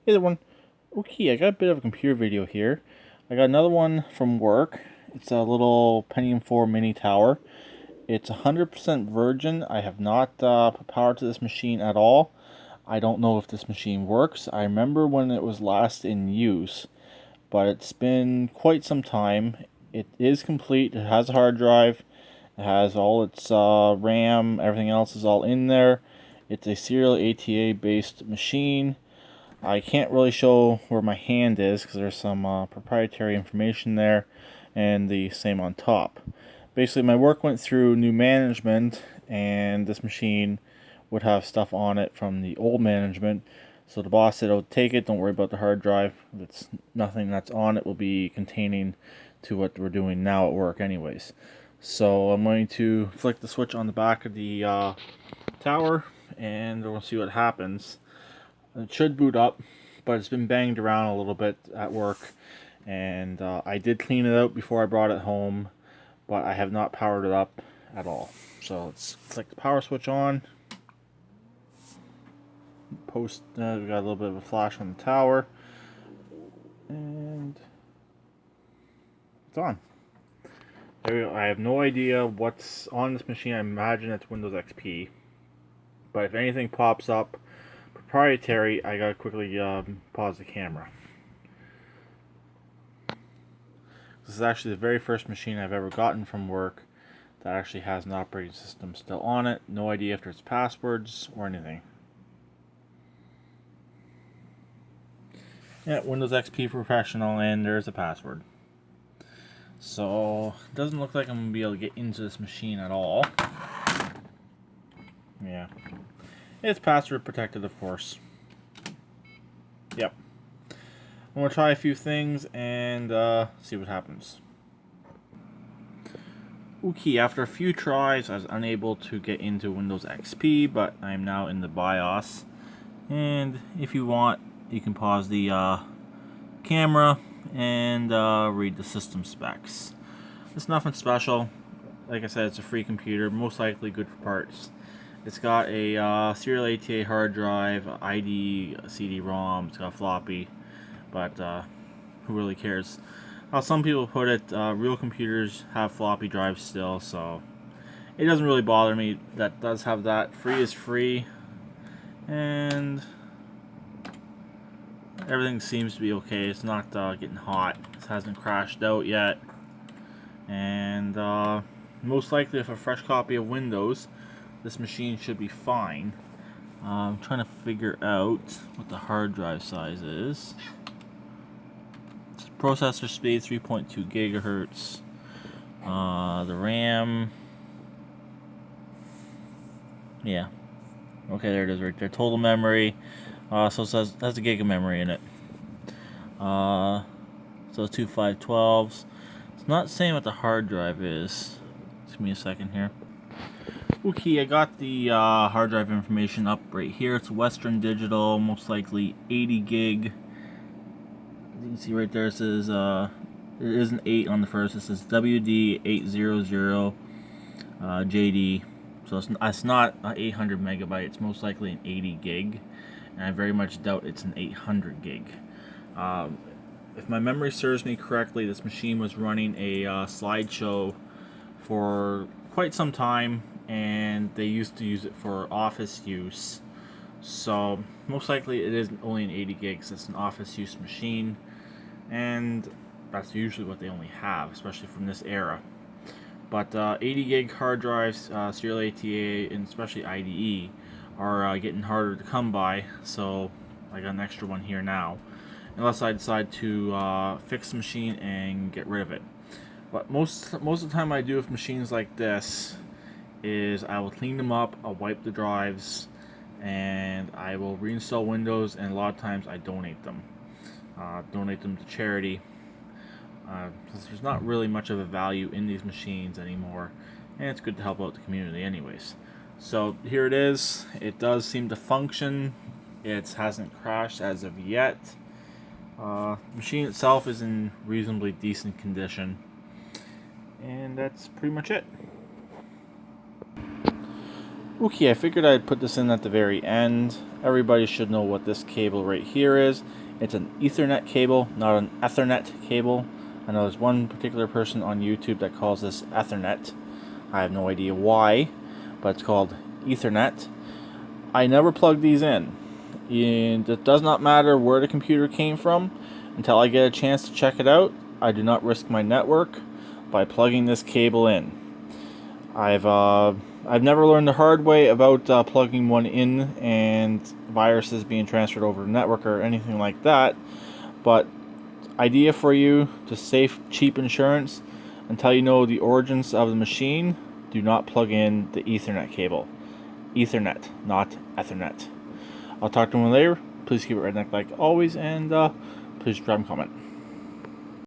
Hey everyone. Okay, I got a bit of a computer video here. I got another one from work. It's a little Pentium 4 mini tower. It's 100% virgin. I have not put power to this machine at all. I don't know if this machine works. I remember when it was last in use, but it's been quite some time. It is complete. It has a hard drive. It has all its RAM. Everything else is all in there. It's a serial ATA based machine. I can't really show where my hand is because there's some proprietary information there, and the same on top. Basically, my work went through new management, and this machine would have stuff on it from the old management. So the boss said, "Oh, take it. Don't worry about the hard drive. That's nothing that's on it will be containing to what we're doing now at work, anyways." So I'm going to flick the switch on the back of the tower, and we'll see what happens. It should boot up, but it's been banged around a little bit at work, and I did clean it out before I brought it home, but I have not powered it up at all. So let's click the power switch on. We got a little bit of a flash on the tower, and it's on. There we go. I have no idea what's on this machine. I imagine it's Windows XP, but if anything pops up proprietary, I gotta quickly pause the camera. This is actually the very first machine I've ever gotten from work that actually has an operating system still on it. No idea if there's passwords or anything. Yeah, Windows XP Professional, and there's a password. So, it doesn't look like I'm going to be able to get into this machine at all. Yeah. It's password protected, of course. Yep. I'm going to try a few things and see what happens. Okay, after a few tries, I was unable to get into Windows XP, but I'm now in the BIOS. And if you want, you can pause the camera and read the system specs. It's nothing special. Like I said, it's a free computer, most likely good for parts. It's got a serial ATA hard drive, ID, CD-ROM, it's got a floppy, but who really cares? How some people put it, real computers have floppy drives still, so it doesn't really bother me. That does have that. Free is free, and everything seems to be okay. It's not getting hot. It hasn't crashed out yet, and most likely with a fresh copy of Windows, this machine should be fine. I'm trying to figure out what the hard drive size is. Processor speed 3.2 gigahertz. The RAM, yeah, okay, there it is right there. Total memory, so it says has a gig of memory in it. So 2512s. It's not saying what the hard drive is. Give me a second here. Okay, I got the hard drive information up right here. It's Western Digital, most likely 80 gig. You can see right there it says there is an 8 on the first. It says WD800 JD. So it's not 800 megabyte. It's most likely an 80 gig, and I very much doubt it's an 800 gig. If my memory serves me correctly, this machine was running a slideshow for quite some time, and they used to use it for office use. So most likely it is only an 80 gigs. It's an office use machine, and that's usually what they only have, especially from this era. But 80 gig hard drives, serial ATA, and especially IDE, are getting harder to come by. So I got an extra one here now, unless I decide to fix the machine and get rid of it. But most of the time I do with machines like this is I will clean them up, I'll wipe the drives, and I will reinstall Windows, and a lot of times I donate them. Donate them to charity. Because there's not really much of a value in these machines anymore, and it's good to help out the community anyways. So here it is. It does seem to function. It hasn't crashed as of yet. The machine itself is in reasonably decent condition, and that's pretty much it. Okay, I figured I'd put this in at the very end. Everybody should know what this cable right here is. It's an Ethernet cable, not an Ethernet cable. I know there's one particular person on YouTube that calls this Ethernet. I have no idea why, but it's called Ethernet. I never plug these in. And it does not matter where the computer came from until I get a chance to check it out. I do not risk my network by plugging this cable in. I've never learned the hard way about plugging one in and viruses being transferred over the network or anything like that. But idea for you to save cheap insurance until you know the origins of the machine. Do not plug in the Ethernet cable. Ethernet, not Ethernet. I'll talk to you later. Please keep it redneck like always, and please drop a comment.